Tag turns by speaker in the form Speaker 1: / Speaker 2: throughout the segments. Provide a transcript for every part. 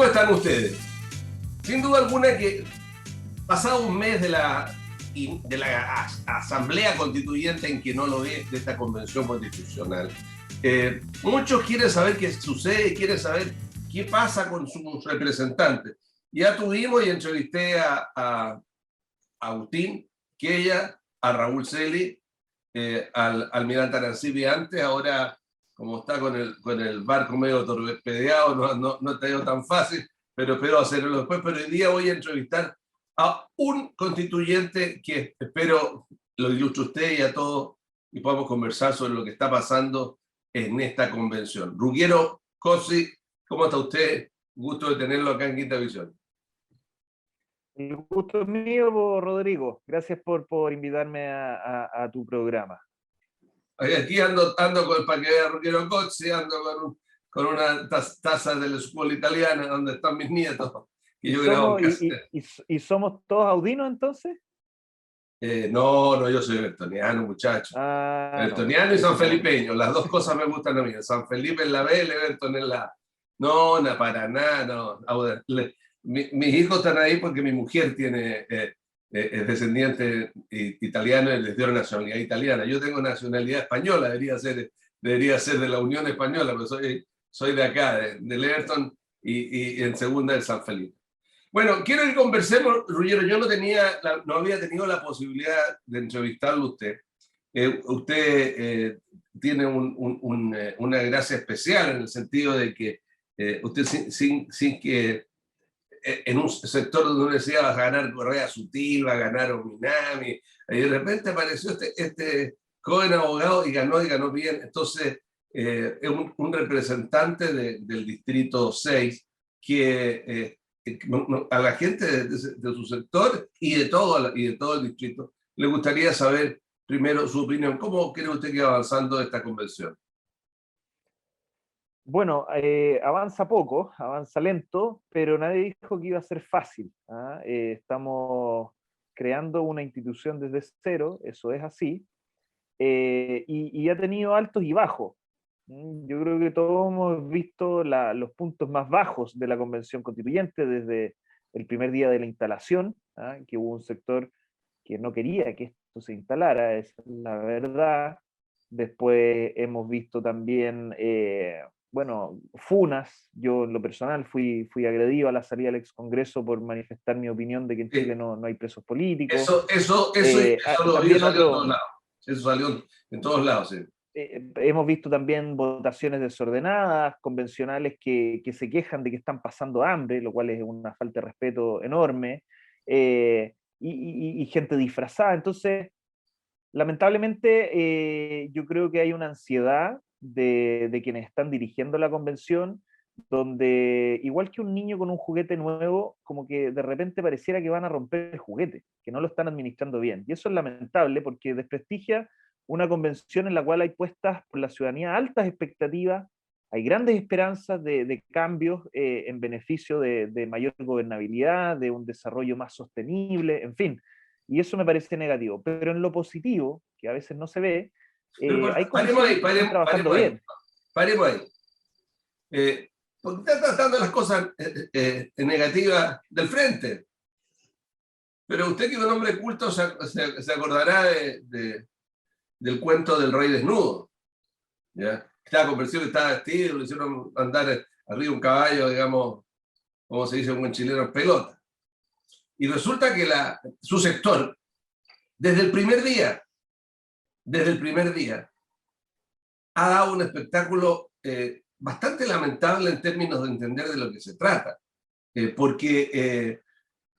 Speaker 1: ¿Cómo están ustedes? Sin duda alguna que pasado un mes de la Asamblea Constituyente en que no lo es, de esta Convención Constitucional, muchos quieren saber qué sucede, quieren saber qué pasa con sus representantes. Ya tuvimos y entrevisté a Agustín Quella, a Raúl Celi, al almirante Arancibia antes, ahora como está con el barco medio torpedeado, no está ido tan fácil, pero espero hacerlo después. Pero hoy día voy a entrevistar a un constituyente que espero lo ilustre usted y a todos y podamos conversar sobre lo que está pasando en esta convención. Ruggero Cosi, ¿cómo está usted? Gusto de tenerlo acá en Quinta Visión.
Speaker 2: El gusto es mío, Rodrigo. Gracias por invitarme a tu programa.
Speaker 1: Aquí ando con, para que vea Ruggero Cosi, ando con una taza de la escuela italiana donde están mis nietos. Que yo grabo en casa.
Speaker 2: ¿Y somos todos audinos entonces?
Speaker 1: No, yo soy bertoniano, muchacho. Bertoniano
Speaker 2: no,
Speaker 1: y sanfelipeño, las dos cosas me gustan a mí. San Felipe en la B, Everton en la A. No, para nada, no. Mis hijos están ahí porque mi mujer es descendiente italiano y les dio nacionalidad italiana. Yo tengo nacionalidad española, debería ser de la Unión Española, pero soy de acá, del Everton y en segunda del San Felipe. Bueno, quiero que conversemos, Ruggero. Yo no había tenido la posibilidad de entrevistarlo a usted. Usted tiene una gracia especial en el sentido de que usted sin que en un sector donde uno decía va a ganar Correa Sutil, va a ganar Ominami, y de repente apareció este joven abogado y ganó bien. Entonces, es un representante del Distrito 6 que a la gente de su sector y de todo el distrito le gustaría saber primero su opinión. ¿Cómo cree usted que va avanzando esta convención?
Speaker 2: Bueno, avanza poco, avanza lento, pero nadie dijo que iba a ser fácil. Estamos creando una institución desde cero, eso es así, y ha tenido altos y bajos. Yo creo que todos hemos visto los puntos más bajos de la Convención Constituyente desde el primer día de la instalación, que hubo un sector que no quería que esto se instalara, esa es la verdad. Después hemos visto también, funas. Yo en lo personal fui agredido a la salida del ex Congreso por manifestar mi opinión de que en Chile no hay presos políticos.
Speaker 1: Eso lo vi, salió en todos lados. Eso salió en todos lados, sí.
Speaker 2: Hemos visto también votaciones desordenadas, convencionales que se quejan de que están pasando hambre, lo cual es una falta de respeto enorme, y gente disfrazada. Entonces, lamentablemente, yo creo que hay una ansiedad de quienes están dirigiendo la convención, donde igual que un niño con un juguete nuevo, como que de repente pareciera que van a romper el juguete, que no lo están administrando bien. Y eso es lamentable porque desprestigia una convención en la cual hay puestas por la ciudadanía altas expectativas, hay grandes esperanzas de cambios en beneficio de mayor gobernabilidad, de un desarrollo más sostenible, en fin. Y eso me parece negativo. Pero en lo positivo, que a veces no se ve, hay comisiones que están trabajando bien.
Speaker 1: Paremos ahí. Porque está tratando las cosas negativas del frente. Pero usted, que es un hombre culto, se acordará del cuento del rey desnudo. ¿Ya? Estaba convencido que estaba vestido, le hicieron andar arriba de un caballo, digamos, como se dice un buen chileno, en pelota. Y resulta que su sector, desde el primer día, ha dado un espectáculo bastante lamentable en términos de entender de lo que se trata. Porque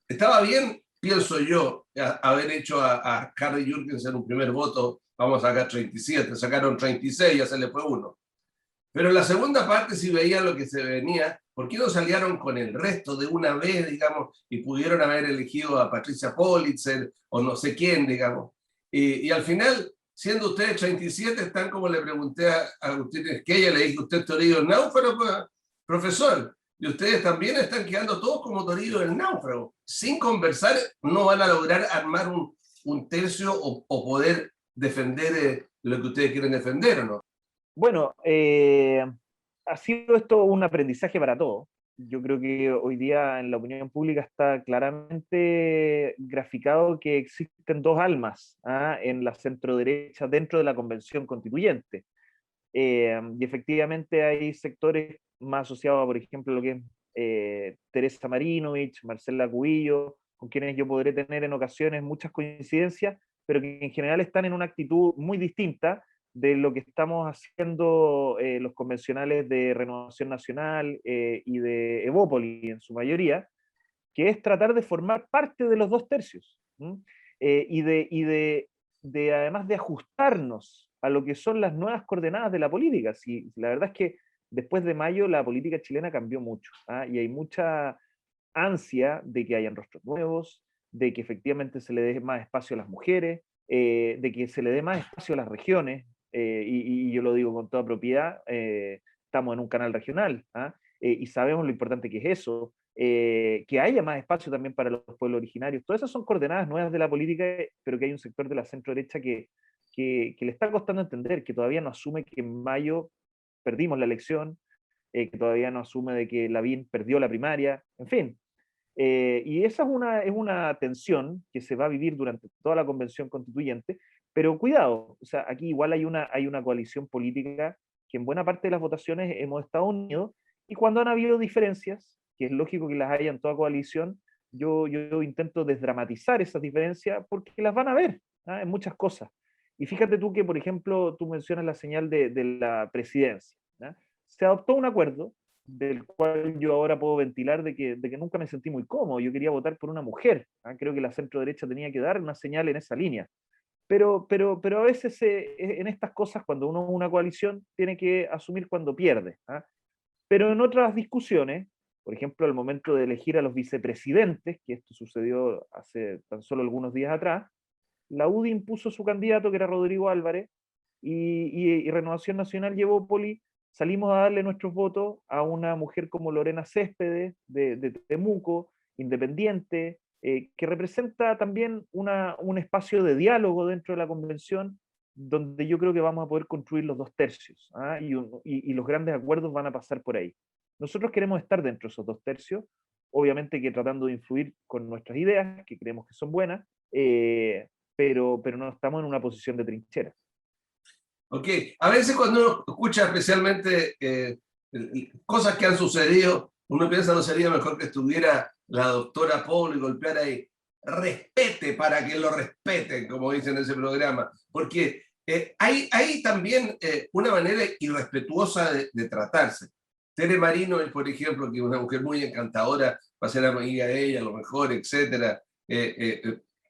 Speaker 1: estaba bien, pienso yo, haber hecho a Harry Jürgensen un primer voto, vamos a sacar 37, sacaron 36, ya se le fue uno. Pero en la segunda parte, si veían lo que se venía, ¿por qué no salieron con el resto de una vez, digamos, y pudieron haber elegido a Patricia Politzer o no sé quién, digamos? Y al final, siendo ustedes 37, están como le pregunté a Agustín Esquella, le dije, ¿usted es Toribio del náufrago, profesor? Y ustedes también están quedando todos como Toribio del náufrago. Sin conversar, no van a lograr armar un tercio o poder defender lo que ustedes quieren defender, ¿o no?
Speaker 2: Bueno, ha sido esto un aprendizaje para todos. Yo creo que hoy día en la opinión pública está claramente graficado que existen dos almas, ¿ah?, en la centroderecha dentro de la convención constituyente. Y efectivamente hay sectores más asociados a, por ejemplo, lo que es Teresa Marinovich, Marcela Cubillo, con quienes yo podré tener en ocasiones muchas coincidencias, pero que en general están en una actitud muy distinta de lo que estamos haciendo los convencionales de Renovación Nacional y de Evópoli en su mayoría, que es tratar de formar parte de los dos tercios. ¿M? Y además de ajustarnos a lo que son las nuevas coordenadas de la política. Si, la verdad es que después de mayo la política chilena cambió mucho, ¿ah? Y hay mucha ansia de que hayan rostros nuevos, de que efectivamente se le dé más espacio a las mujeres, de que se le dé más espacio a las regiones, y yo lo digo con toda propiedad, estamos en un canal regional, ¿ah? Y sabemos lo importante que es eso, que haya más espacio también para los pueblos originarios. Todas esas son coordenadas nuevas de la política, pero que hay un sector de la centro derecha que le está costando entender, que todavía no asume que en mayo perdimos la elección, que todavía no asume de que Lavín perdió la primaria, en fin. Y esa es una tensión que se va a vivir durante toda la convención constituyente, pero cuidado, o sea, aquí igual hay una coalición política que en buena parte de las votaciones hemos estado unidos, y cuando han habido diferencias, que es lógico que las haya en toda coalición, yo intento desdramatizar esas diferencias porque las van a ver, ¿ah?, en muchas cosas. Y fíjate tú que, por ejemplo, tú mencionas la señal de la presidencia, ¿ah? Se adoptó un acuerdo del cual yo ahora puedo ventilar de que nunca me sentí muy cómodo. Yo quería votar por una mujer, ¿ah? Creo que la centro derecha tenía que dar una señal en esa línea. Pero a veces en estas cosas, cuando uno es una coalición, tiene que asumir cuando pierde, ¿ah? Pero en otras discusiones, por ejemplo, al momento de elegir a los vicepresidentes, que esto sucedió hace tan solo algunos días atrás, la UDI impuso su candidato, que era Rodrigo Álvarez, y Renovación Nacional llevó Poli, salimos a darle nuestros votos a una mujer como Lorena Céspedes, de Temuco, independiente, que representa también un espacio de diálogo dentro de la convención, donde yo creo que vamos a poder construir los dos tercios, ¿ah? Y los grandes acuerdos van a pasar por ahí. Nosotros queremos estar dentro de esos dos tercios, obviamente que tratando de influir con nuestras ideas, que creemos que son buenas, pero no estamos en una posición de trinchera.
Speaker 1: Ok, a veces cuando uno escucha especialmente cosas que han sucedido, uno piensa no sería mejor que estuviera la doctora Paul y golpeara ahí, respete para que lo respeten, como dicen en ese programa, porque hay también una manera irrespetuosa de tratarse. Tere Marino, por ejemplo, que es una mujer muy encantadora, va a ser amiga de ella, a lo mejor, etcétera,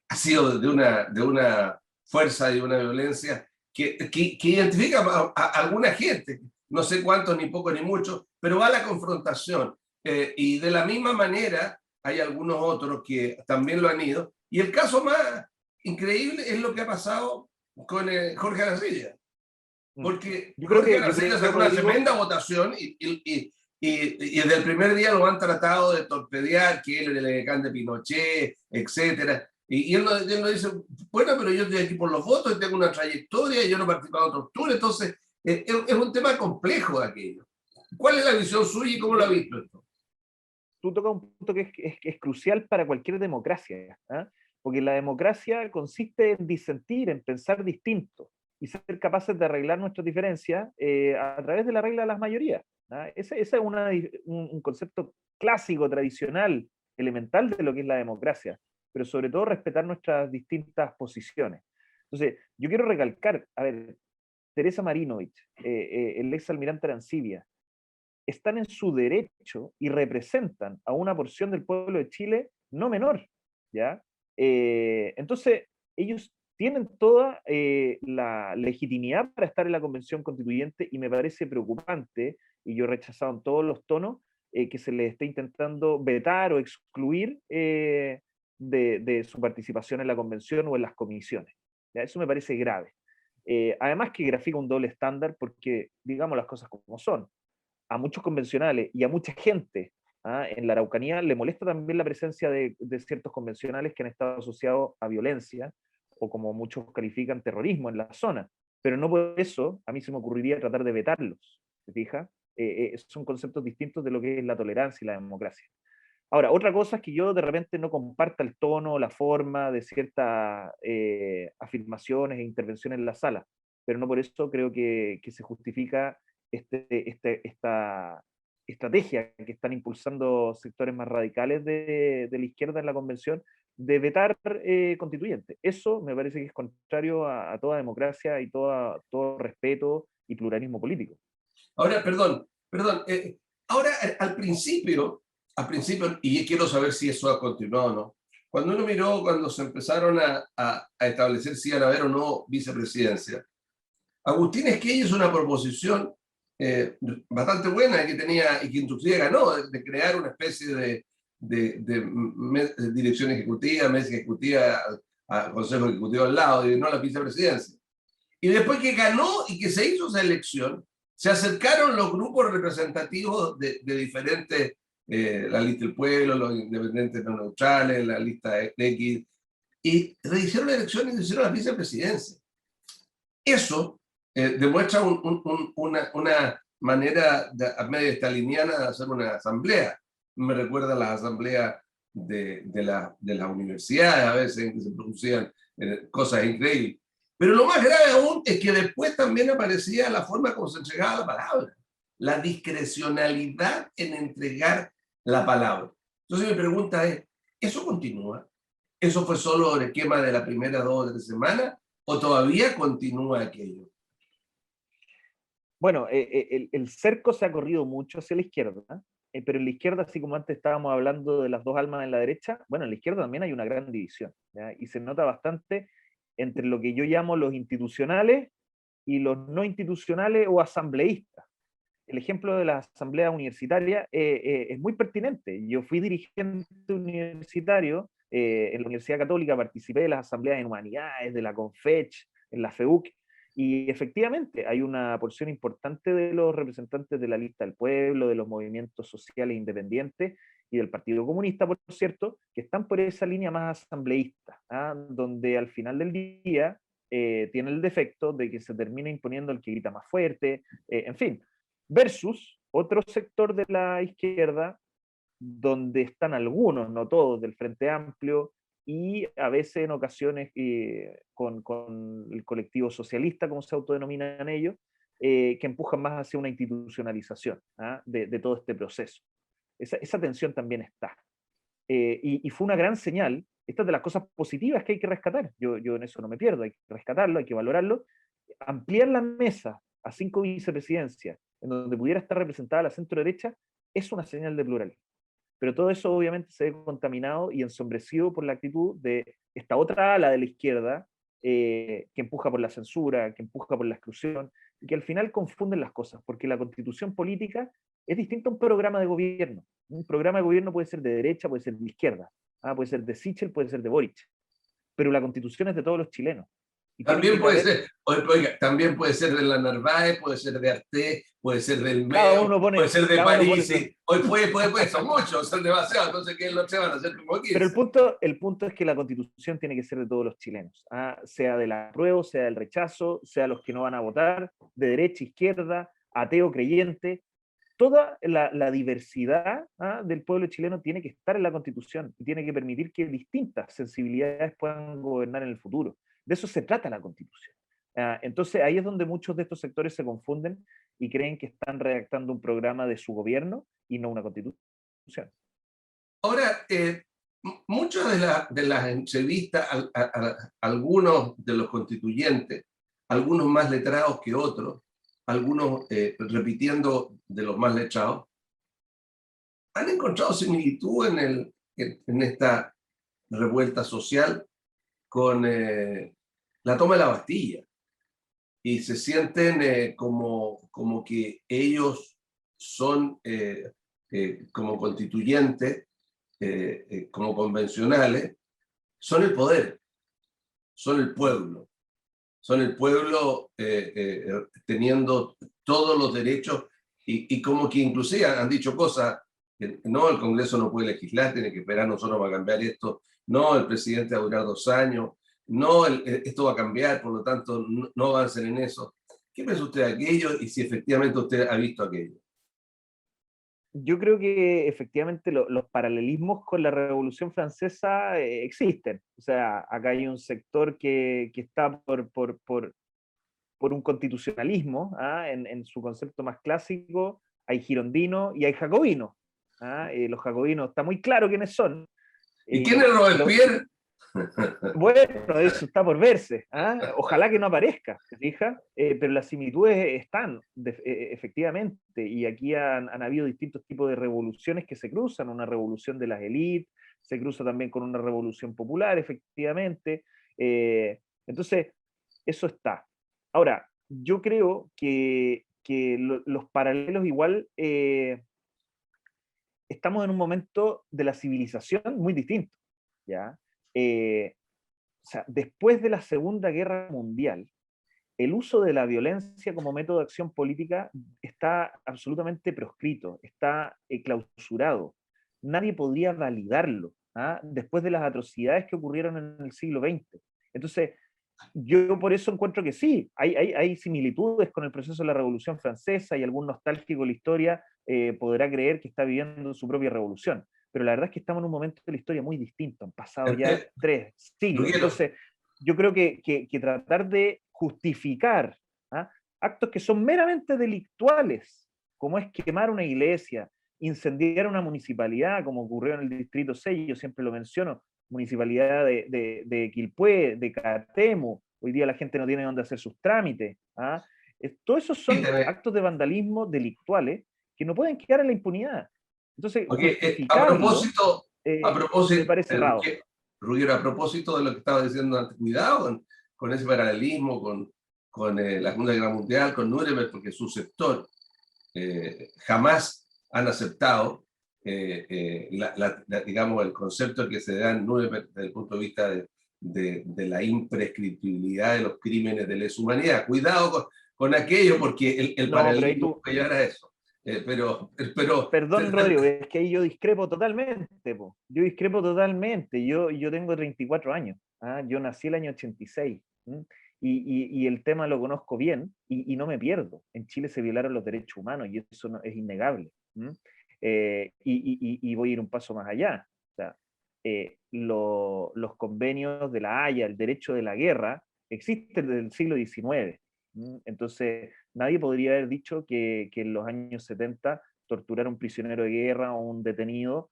Speaker 1: ha sido de una fuerza y una violencia que identifica a alguna gente, no sé cuántos, ni pocos, ni muchos, pero va a la confrontación. Y de la misma manera hay algunos otros que también lo han ido. Y el caso más increíble es lo que ha pasado con Jorge Aracilla. Porque Jorge
Speaker 2: Yo
Speaker 1: Aracilla
Speaker 2: creo que
Speaker 1: sacó una
Speaker 2: Rodrigo,
Speaker 1: tremenda votación y desde el primer día lo han tratado de torpedear, que él era el decán de Pinochet, etcétera. Y él no dice, bueno, pero yo estoy aquí por los votos, tengo una trayectoria, yo no he participado en tortura, entonces es un tema complejo aquello. ¿Cuál es la visión suya y cómo lo ha visto esto?
Speaker 2: tú tocas un punto que es crucial para cualquier democracia, ¿ah? Porque la democracia consiste en disentir, en pensar distinto y ser capaces de arreglar nuestras diferencias a través de la regla de las mayorías, ¿ah? Ese es un concepto clásico, tradicional, elemental de lo que es la democracia, pero sobre todo respetar nuestras distintas posiciones. Entonces, yo quiero recalcar, a ver, Teresa Marinovich, el ex almirante Arancibia, están en su derecho y representan a una porción del pueblo de Chile no menor, ¿ya? Entonces, ellos tienen toda la legitimidad para estar en la convención constituyente y me parece preocupante, y yo he rechazado en todos los tonos, que se les esté intentando vetar o excluir de su participación en la convención o en las comisiones. ¿Ya? Eso me parece grave. Además que grafica un doble estándar porque, digamos las cosas como son, a muchos convencionales y a mucha gente, ¿ah?, en la Araucanía le molesta también la presencia de ciertos convencionales que han estado asociados a violencia o como muchos califican terrorismo en la zona. Pero no por eso a mí se me ocurriría tratar de vetarlos, ¿se fija? son conceptos distintos de lo que es la tolerancia y la democracia. Ahora, otra cosa es que yo de repente no comparta el tono, la forma de ciertas afirmaciones e intervenciones en la sala, pero no por eso creo que se justifica esta estrategia que están impulsando sectores más radicales de la izquierda en la convención de vetar constituyentes. Eso me parece que es contrario a toda democracia y todo respeto y pluralismo político.
Speaker 1: Ahora, perdón, ahora al principio, y quiero saber si eso ha continuado o no, cuando uno miró, cuando se empezaron a establecer si iban a haber o no vicepresidencia, Agustín Esquella es una proposición bastante buena que tenía y que inclusive ganó, de crear una especie de dirección ejecutiva, mesa ejecutiva, consejo ejecutivo al lado, y no la vicepresidencia. Y después que ganó y que se hizo esa elección, se acercaron los grupos representativos de diferentes, la lista del pueblo, los independientes no neutrales, la lista X, y rehicieron la elección y hicieron la vicepresidencia. Eso demuestra una manera medio staliniana de hacer una asamblea. Me recuerda a las asambleas de las universidades, a veces en que se producían cosas increíbles. Pero lo más grave aún es que después también aparecía la forma como se entregaba la palabra, la discrecionalidad en entregar la palabra. Entonces mi pregunta es, ¿eso continúa? ¿Eso fue solo el esquema de la primera 2 o 3 semanas? ¿O todavía continúa aquello?
Speaker 2: Bueno, el cerco se ha corrido mucho hacia la izquierda, pero en la izquierda, así como antes estábamos hablando de las dos almas en la derecha, bueno, en la izquierda también hay una gran división, ¿ya? Y se nota bastante entre lo que yo llamo los institucionales y los no institucionales o asambleístas. El ejemplo de las asambleas universitarias es muy pertinente. Yo fui dirigente universitario en la Universidad Católica, participé de las asambleas en humanidades, de la CONFECH, en la FEUC, y efectivamente hay una porción importante de los representantes de la lista del pueblo, de los movimientos sociales independientes y del Partido Comunista, por cierto, que están por esa línea más asambleísta, ¿ah? Donde al final del día tiene el defecto de que se termina imponiendo el que grita más fuerte, en fin, versus otro sector de la izquierda donde están algunos, no todos, del Frente Amplio y a veces en ocasiones con el colectivo socialista, como se autodenominan ellos, que empujan más hacia una institucionalización, ¿ah? de todo este proceso. Esa tensión también está. Y fue una gran señal. Esta es de las cosas positivas que hay que rescatar. Yo en eso no me pierdo, hay que rescatarlo, hay que valorarlo. Ampliar la mesa a 5 vicepresidencias, en donde pudiera estar representada la centro derecha, es una señal de pluralismo. Pero todo eso obviamente se ve contaminado y ensombrecido por la actitud de esta otra ala de la izquierda que empuja por la censura, que empuja por la exclusión, y que al final confunden las cosas, porque la constitución política es distinta a un programa de gobierno. Un programa de gobierno puede ser de derecha, puede ser de izquierda, puede ser de Sichel, puede ser de Boric, pero la constitución es de todos los chilenos. Y tiene
Speaker 1: También
Speaker 2: que
Speaker 1: puede
Speaker 2: haber,
Speaker 1: ser, oiga, también puede ser de la Narváez, puede ser de Arte, puede ser del MEO, puede ser de
Speaker 2: cada uno pone
Speaker 1: Parisi. Hoy son muchos, son demasiados, entonces ¿qué no se van a hacer como
Speaker 2: Pero
Speaker 1: 15?
Speaker 2: el punto es que la constitución tiene que ser de todos los chilenos, sea del apruebo, sea del rechazo, sea los que no van a votar, de derecha, izquierda, ateo, creyente. Toda la diversidad del pueblo chileno tiene que estar en la constitución y tiene que permitir que distintas sensibilidades puedan gobernar en el futuro. De eso se trata la constitución. Entonces ahí es donde muchos de estos sectores se confunden y creen que están redactando un programa de su gobierno y no una constitución.
Speaker 1: Ahora, muchas de las entrevistas, algunos de los constituyentes, algunos más letrados que otros, algunos repitiendo de los más letrados, han encontrado similitud en esta revuelta social con la toma de la Bastilla y se sienten como que ellos son como constituyentes, como convencionales, son el poder, son el pueblo teniendo todos los derechos y como que inclusive han dicho cosas, que no, el Congreso no puede legislar, tiene que esperar nosotros para cambiar esto, no, el presidente va a durar 2 años, no, esto va a cambiar, por lo tanto no avancen en eso. ¿Qué piensa usted de aquello y si efectivamente usted ha visto aquello?
Speaker 2: Yo creo que efectivamente los paralelismos con la Revolución Francesa existen. O sea, acá hay un sector que está por un constitucionalismo, ¿ah? En su concepto más clásico, hay girondinos y hay jacobinos. ¿Ah? Los jacobinos está muy claro quiénes son.
Speaker 1: ¿Y quién es
Speaker 2: Lo,
Speaker 1: Robespierre?
Speaker 2: bueno, eso está por verse. ¿Ah? Ojalá que no aparezca, ¿te fijas? Pero las similitudes están, efectivamente, y aquí han habido distintos tipos de revoluciones que se cruzan, una revolución de las élites, se cruza también con una revolución popular, efectivamente. Entonces, eso está. Ahora, yo creo que los paralelos igual, estamos en un momento de la civilización muy distinto, ¿ya? Eh, o sea, después de la Segunda Guerra Mundial, el uso de la violencia como método de acción política está absolutamente proscrito, está clausurado. Nadie podría validarlo, ¿ah? Después de las atrocidades que ocurrieron en el siglo XX. Entonces, yo por eso encuentro que sí, hay similitudes con el proceso de la Revolución Francesa y algún nostálgico de la historia podrá creer que está viviendo su propia revolución. Pero la verdad es que estamos en un momento de la historia muy distinto, han pasado ya 3 siglos.
Speaker 1: Ruggero,
Speaker 2: Entonces, yo creo que tratar de justificar, ¿ah? Actos que son meramente delictuales, como es quemar una iglesia, incendiar una municipalidad, como ocurrió en el Distrito 6, yo siempre lo menciono, municipalidad de Quilpué, de Catemu, hoy día la gente no tiene dónde hacer sus trámites. ¿Ah? Todos esos son
Speaker 1: permíteme.
Speaker 2: actos de vandalismo delictuales que no pueden quedar en la impunidad. Entonces,
Speaker 1: Ok,
Speaker 2: justificarlos
Speaker 1: a
Speaker 2: me
Speaker 1: propósito,
Speaker 2: parece errado.
Speaker 1: Ruggero, a propósito de lo que estaba diciendo antes, cuidado con ese paralelismo con la Segunda Guerra Mundial, con Nuremberg, porque su sector jamás han aceptado, digamos, el concepto que se da en Nuremberg desde el punto de vista de la imprescriptibilidad de los crímenes de lesa humanidad. Cuidado con aquello, porque el
Speaker 2: No, pero ahí
Speaker 1: paralelismo
Speaker 2: tú,
Speaker 1: puede llevar a eso. Pero
Speaker 2: perdón Rodrigo, es que ahí yo discrepo totalmente, po. Yo discrepo totalmente, yo tengo 34 años, ¿ah? Yo nací el año 86, ¿m? Y el tema lo conozco bien y no me pierdo. En Chile se violaron los derechos humanos y eso es innegable. ¿M? Y voy a ir un paso más allá. O sea, los convenios de la Haya, el derecho de la guerra, existen desde el siglo XIX. ¿M? Entonces, nadie podría haber dicho que en los años 70 torturar a un prisionero de guerra o un detenido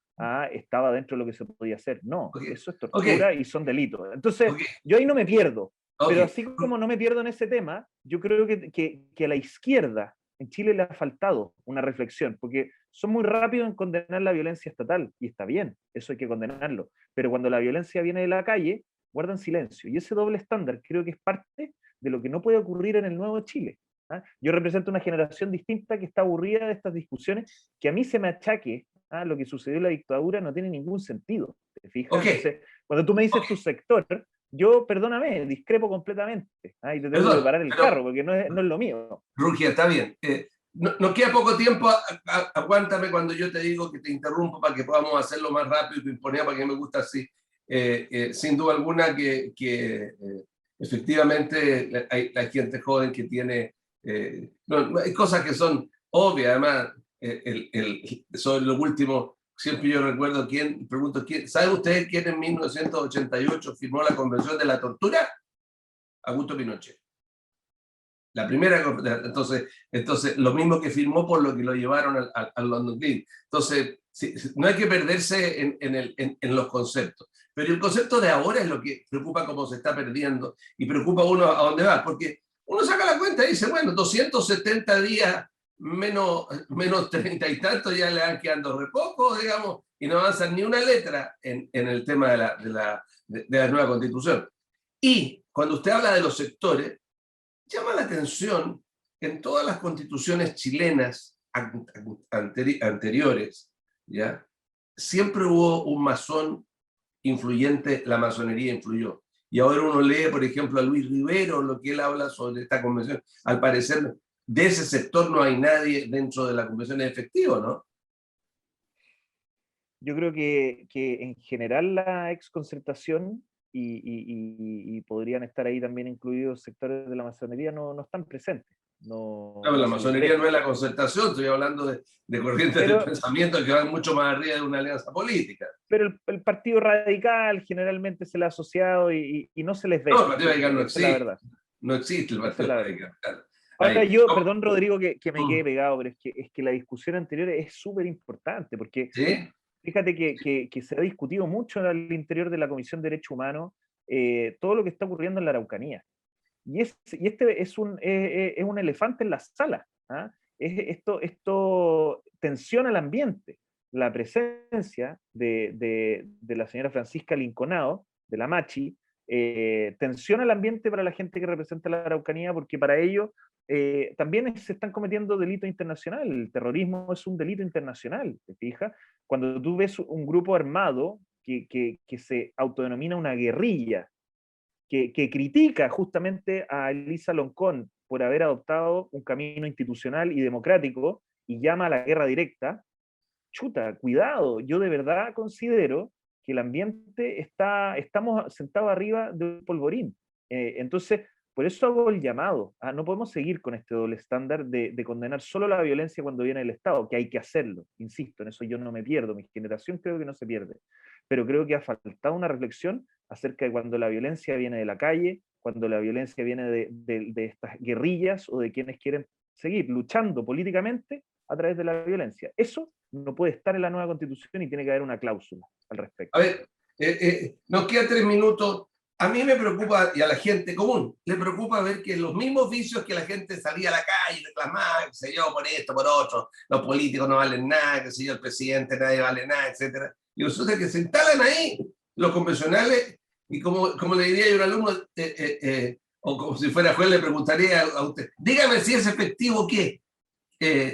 Speaker 2: estaba dentro de lo que se podía hacer. No,
Speaker 1: ok,
Speaker 2: eso es
Speaker 1: ok,
Speaker 2: tortura y son delitos. Entonces,
Speaker 1: ok,
Speaker 2: yo ahí no me pierdo,
Speaker 1: ok.
Speaker 2: pero así como no me pierdo en ese tema, yo creo que a la izquierda en Chile le ha faltado una reflexión, porque son muy rápidos en condenar la violencia estatal, y está bien, eso hay que condenarlo, pero cuando la violencia viene de la calle, guardan silencio, y ese doble estándar creo que es parte de lo que no puede ocurrir en el nuevo Chile. ¿Ah? Yo represento una generación distinta que está aburrida de estas discusiones, que a mí se me achaque lo que sucedió en la dictadura no tiene ningún sentido, ¿te fijas?
Speaker 1: Ok,
Speaker 2: Entonces, cuando tú me dices tu sector, yo, perdóname, discrepo completamente, y te tengo que
Speaker 1: perdón,
Speaker 2: parar el
Speaker 1: pero
Speaker 2: carro, porque no es lo mío.
Speaker 1: Rugia, está bien. Nos queda poco tiempo, aguántame cuando yo te digo que te interrumpo para que podamos hacerlo más rápido y pimponea para que me gusta así. Sin duda alguna efectivamente hay gente joven que tiene, no, hay cosas que son obvias, además, sobre lo último, siempre yo recuerdo pregunto, ¿saben ustedes quién en 1988 firmó la Convención de la Tortura? Augusto Pinochet. La primera, entonces, lo mismo que firmó por lo que lo llevaron al London Clean. Entonces, sí, no hay que perderse en los conceptos. Pero el concepto de ahora es lo que preocupa cómo se está perdiendo y preocupa a uno a dónde va. Porque uno saca la cuenta y dice, bueno, 270 días menos 30 y tantos ya le van quedando re poco, digamos, y no avanzan ni una letra en el tema de la nueva constitución. Y cuando usted habla de los sectores, llama la atención que en todas las constituciones chilenas anteriores, ¿ya? Siempre hubo un masón influyente, la masonería influyó. Y ahora uno lee, por ejemplo, a Luis Rivero, lo que él habla sobre esta convención. Al parecer, de ese sector no hay nadie dentro de la convención efectivo, ¿no?
Speaker 2: Yo creo que en general la exconcertación y podrían estar ahí también incluidos sectores de la masonería, no están presentes.
Speaker 1: Claro,
Speaker 2: No
Speaker 1: la
Speaker 2: se les
Speaker 1: masonería
Speaker 2: ve.
Speaker 1: no es la concertación, estoy hablando de corrientes de
Speaker 2: Pero,
Speaker 1: pensamiento que van mucho más arriba de una alianza política.
Speaker 2: pero el Partido Radical generalmente se le ha asociado y no se les
Speaker 1: No,
Speaker 2: ve.
Speaker 1: el Partido Radical no
Speaker 2: Esa es la
Speaker 1: existe.
Speaker 2: verdad.
Speaker 1: No existe el
Speaker 2: Esa es
Speaker 1: Partido
Speaker 2: la verdad.
Speaker 1: Radical. Claro.
Speaker 2: Ahora
Speaker 1: Ahí.
Speaker 2: yo,
Speaker 1: No.
Speaker 2: perdón Rodrigo que me quede
Speaker 1: Mm.
Speaker 2: pegado, pero es que la discusión anterior es súper importante, porque
Speaker 1: ¿Sí?
Speaker 2: fíjate que se ha discutido mucho al interior de la Comisión de Derechos Humanos todo lo que está ocurriendo en la Araucanía. Y este es un elefante en la sala. ¿Ah? Esto tensiona el ambiente. La presencia de la señora Francisca Linconado, de la Machi, tensiona el ambiente para la gente que representa la Araucanía, porque para ellos también se están cometiendo delitos internacionales. El terrorismo es un delito internacional, ¿te fijas? Cuando tú ves un grupo armado que se autodenomina una guerrilla, que critica justamente a Elisa Loncón por haber adoptado un camino institucional y democrático y llama a la guerra directa, chuta, cuidado, yo de verdad considero que el ambiente estamos sentados arriba de un polvorín. Entonces, por eso hago el llamado. No podemos seguir con este doble estándar de condenar solo la violencia cuando viene del Estado, que hay que hacerlo. Insisto, en eso yo no me pierdo, mi generación creo que no se pierde. Pero creo que ha faltado una reflexión acerca de cuando la violencia viene de la calle, cuando la violencia viene de estas guerrillas o de quienes quieren seguir luchando políticamente a través de la violencia. Eso no puede estar en la nueva constitución y tiene que haber una cláusula al respecto.
Speaker 1: A ver, nos quedan 3 minutos. A mí me preocupa, y a la gente común, le preocupa ver que los mismos vicios que la gente salía a la calle, reclamaba, qué sé yo, por esto, por otro, los políticos no valen nada, qué sé yo, el presidente nadie vale nada, etcétera. Y resulta que se instalan ahí los convencionales, y como le diría yo a un alumno, o como si fuera juez, le preguntaría a usted, dígame si es efectivo qué.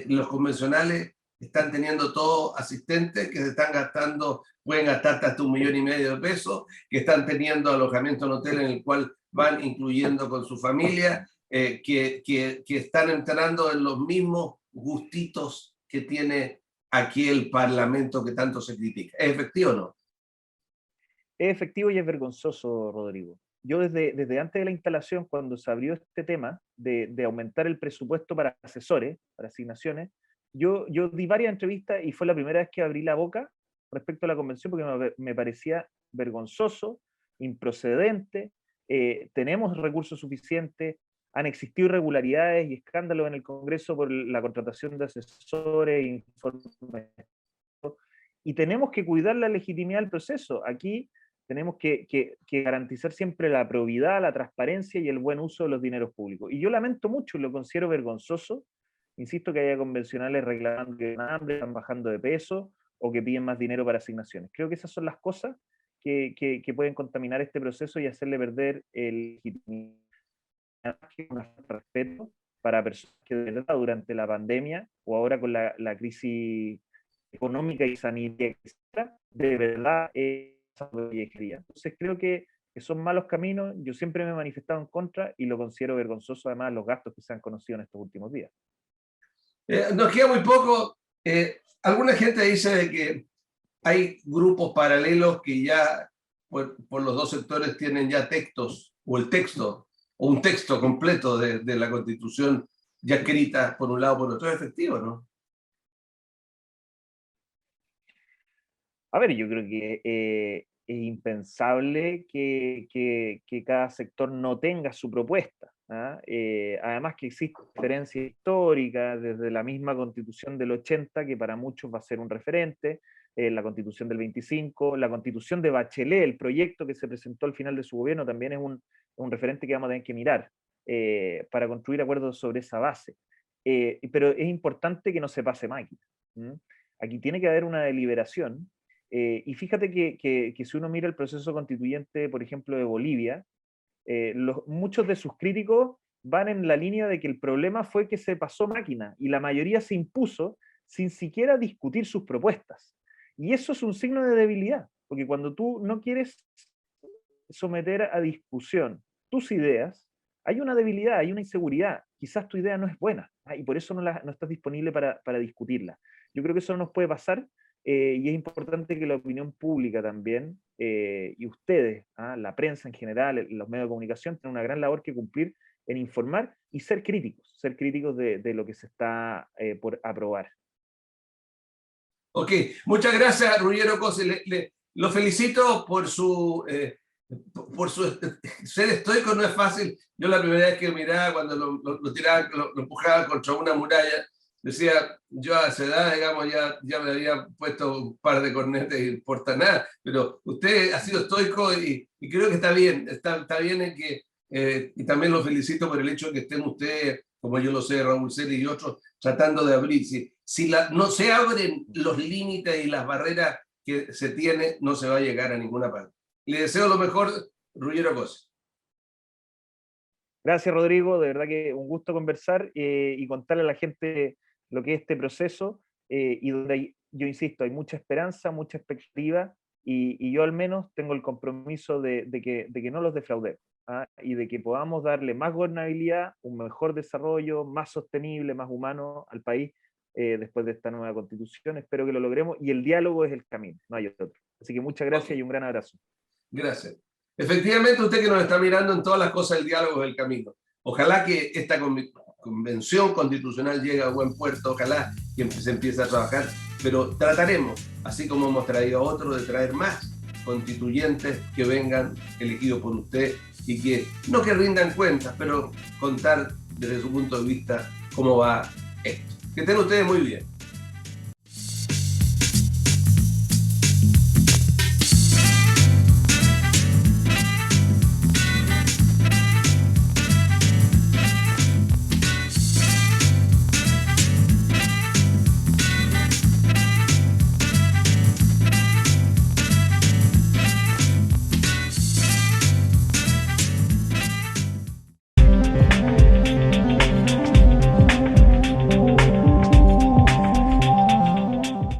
Speaker 1: Los convencionales están teniendo todos asistentes que se están gastando, pueden gastar hasta 1,5 millones de pesos, que están teniendo alojamiento en hotel en el cual van incluyendo con su familia, que están entrando en los mismos gustitos que tiene aquí el Parlamento que tanto se critica. ¿Es efectivo o no?
Speaker 2: Es efectivo y es vergonzoso, Rodrigo. Yo desde antes de la instalación, cuando se abrió este tema de aumentar el presupuesto para asesores, para asignaciones, yo di varias entrevistas y fue la primera vez que abrí la boca respecto a la convención porque me parecía vergonzoso, improcedente, tenemos recursos suficientes, han existido irregularidades y escándalos en el Congreso por la contratación de asesores, informes, y tenemos que cuidar la legitimidad del proceso. Aquí tenemos que garantizar siempre la probidad, la transparencia y el buen uso de los dineros públicos. Y yo lamento mucho y lo considero vergonzoso, insisto, que haya convencionales reclamando que tienen hambre, están bajando de peso o que piden más dinero para asignaciones. Creo que esas son las cosas que pueden contaminar este proceso y hacerle perder el legitimidad, un respeto para personas que de verdad durante la pandemia o ahora con la crisis económica y sanitaria, de verdad esa proyectaría. Entonces creo que son malos caminos, yo siempre me he manifestado en contra y lo considero vergonzoso además los gastos que se han conocido en estos últimos días.
Speaker 1: Nos queda muy poco. Alguna gente dice de que hay grupos paralelos que ya por los dos sectores tienen ya textos, o el texto, o un texto completo de la Constitución ya escrita por un lado o por otro. Es efectivo, ¿no?
Speaker 2: A ver, yo creo que es impensable que cada sector no tenga su propuesta. ¿Ah? Además que existe diferencia histórica desde la misma constitución del 80, que para muchos va a ser un referente, la constitución del 25, la constitución de Bachelet, el proyecto que se presentó al final de su gobierno, también es un referente que vamos a tener que mirar para construir acuerdos sobre esa base. Pero es importante que no se pase máquina. ¿Mm? Aquí tiene que haber una deliberación y fíjate que si uno mira el proceso constituyente, por ejemplo, de Bolivia, muchos de sus críticos van en la línea de que el problema fue que se pasó máquina y la mayoría se impuso sin siquiera discutir sus propuestas. Y eso es un signo de debilidad, porque cuando tú no quieres someter a discusión tus ideas, hay una debilidad, hay una inseguridad. Quizás tu idea no es buena y por eso no estás disponible para discutirla. Yo creo que eso no nos puede pasar y es importante que la opinión pública también, y ustedes, la prensa en general, los medios de comunicación, tienen una gran labor que cumplir en informar y ser críticos de lo que se está por aprobar.
Speaker 1: Ok, muchas gracias, Ruggiero Cosi. Lo felicito por su ser estoico, no es fácil. Yo la primera vez que miraba cuando lo tiraba, lo empujaba contra una muralla, decía, yo a esa edad, digamos, ya me había puesto un par de cornetes y no importa nada, pero usted ha sido estoico y creo que está bien en que, y también lo felicito por el hecho de que estén ustedes, como yo lo sé, Raúl Celi y otros, tratando de abrir. Si no se abren los límites y las barreras que se tiene, no se va a llegar a ninguna parte. Le deseo lo mejor, Ruggiero Cosi.
Speaker 2: Gracias, Rodrigo. De verdad que un gusto conversar y contarle a la gente lo que es este proceso y donde yo insisto, hay mucha esperanza, mucha expectativa y yo al menos tengo el compromiso de que no los defraudemos y de que podamos darle más gobernabilidad, un mejor desarrollo, más sostenible, más humano al país después de esta nueva constitución. Espero que lo logremos y el diálogo es el camino, no hay otro. Así que muchas gracias y un gran abrazo.
Speaker 1: Gracias. Efectivamente, usted que nos está mirando en todas las cosas, el diálogo es el camino. Ojalá que esta convención constitucional llegue a buen puerto, ojalá que se empiece a trabajar, pero trataremos, así como hemos traído a otros, de traer más constituyentes que vengan elegidos por usted y que, no que rindan cuentas, pero contar desde su punto de vista cómo va esto. Que estén ustedes muy bien.